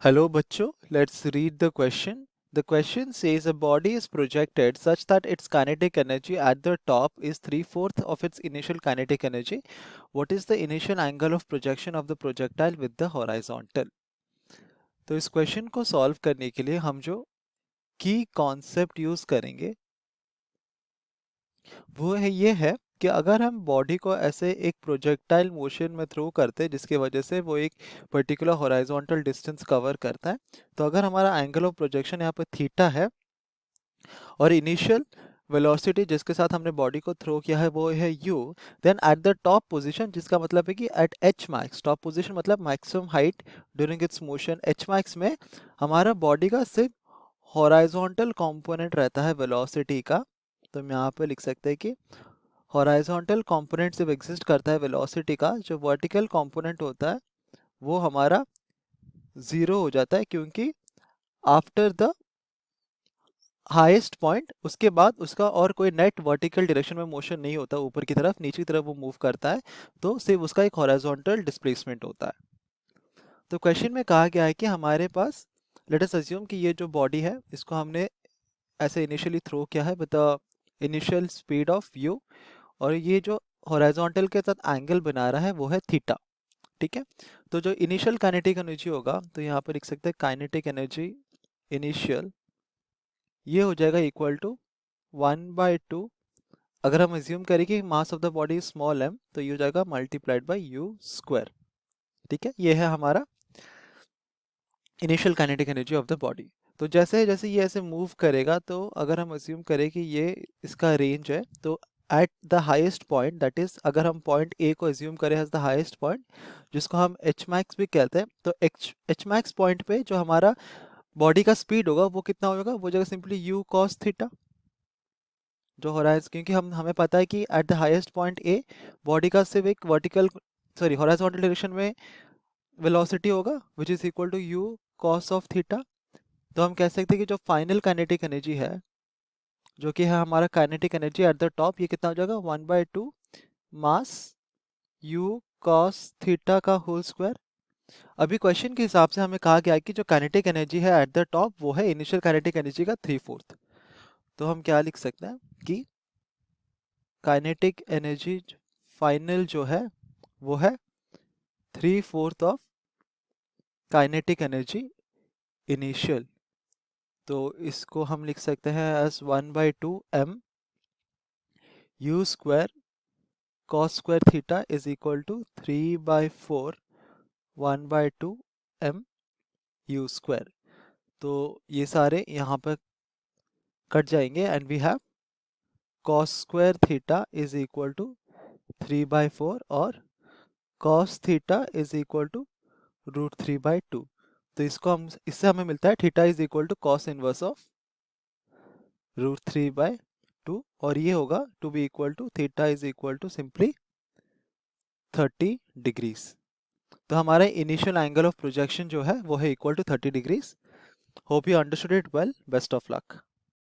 Hello, bachcho. Let's read the question. The question says a body is projected such that its kinetic energy at the top is 3/4 of its initial kinetic energy. What is the initial angle of projection of the projectile with the horizontal? तो इस question को solve करने के लिए हम जो की concept use करेंगे वो ये है कि अगर हम बॉडी को ऐसे एक प्रोजेक्टाइल मोशन में थ्रो करते हैं जिसकी वजह से वो एक पर्टिकुलर हॉरिजॉन्टल डिस्टेंस कवर करता है, तो अगर हमारा एंगल ऑफ प्रोजेक्शन यहाँ पर थीटा है और इनिशियल वेलोसिटी जिसके साथ हमने बॉडी को थ्रो किया है वो है u, then at the top position, जिसका मतलब है कि at h max, top position मतलब maximum height during its motion, h max में हमारा बॉडी का सिर्फ हॉरिजॉन्टल कंपोनेंट रहता है वेलोसिटी का। तो हम यहाँ पे लिख सकते हैं कि हॉरिजॉन्टल कंपोनेंट सिर्फ एग्जिस्ट करता है वेलोसिटी का, जो वर्टिकल कंपोनेंट होता है वो हमारा जीरो हो जाता है, क्योंकि आफ्टर द हाईएस्ट पॉइंट उसके बाद उसका और कोई नेट वर्टिकल डायरेक्शन में मोशन नहीं होता, ऊपर की तरफ नीचे की तरफ वो मूव करता है, तो सिर्फ उसका एक हॉरिजॉन्टल डिस्प्लेसमेंट होता है। तो क्वेश्चन में कहा गया है कि हमारे पास, लेट अस अज्यूम कि ये जो बॉडी है इसको हमने ऐसे इनिशियली थ्रो किया है with initial speed of u, और ये जो हॉरिजॉन्टल के साथ एंगल बना रहा है वो है थीटा। ठीक है, तो जो इनिशियल काइनेटिक एनर्जी होगा तो यहाँ पर लिख सकते हैं काइनेटिक एनर्जी इनिशियल, ये हो जाएगा इक्वल टू 1/2, अगर हम एज्यूम करें कि mass of the body small m तो ये हो जाएगा मल्टीप्लाइड बाई यू स्क्वायर। ठीक है, ये है हमारा initial kinetic energy of the body. तो जैसे जैसे ये ऐसे मूव करेगा, तो अगर हम अज्यूम करें कि ये इसका रेंज है, तो eight the highest point, that is अगर हम पॉइंट ए को अज्यूम करें एज द हाईएस्ट पॉइंट जिसको हम एच मैक्स भी कहते हैं, तो एच मैक्स पॉइंट पे जो हमारा बॉडी का स्पीड होगा वो कितना होगा, वो जगह सिंपली यू कॉस थीटा जो हो रहा है, क्योंकि हमें पता है कि at the highest point a body का सिर्फ एक वर्टिकल, सॉरी हॉरिजॉन्टल डायरेक्शन में वेलोसिटी होगा which is equal to u cos of theta. तो हम कह सकते हैं कि जो फाइनल काइनेटिक एनर्जी है, जो कि है हमारा kinetic energy at the top, ये कितना हो जाएगा 1/2 मास यू कॉस थीटा का होल स्क्वायर। अभी क्वेश्चन के हिसाब से हमें कहा गया है कि जो काइनेटिक एनर्जी है एट द टॉप वो है इनिशियल काइनेटिक एनर्जी का 3/4। तो हम क्या लिख सकते हैं कि काइनेटिक एनर्जी फाइनल जो है वो है 3/4 ऑफ काइनेटिक एनर्जी इनिशियल। तो इसको हम लिख सकते हैं as 1/2 m u square cos square theta is equal to 3/4 1/2 m u square. तो ये सारे यहाँ पर कट जाएंगे and we have cos square theta is equal to 3/4 और cos theta is equal to √3/2। तो इसको हम, इससे हमें मिलता है theta is equal to cos inverse of √3/2, और ये होगा to be equal to theta is equal to simply 30 degrees. तो हमारा इनिशियल एंगल ऑफ प्रोजेक्शन जो है वो है equal to 30 degrees. Hope you understood it well, best of luck.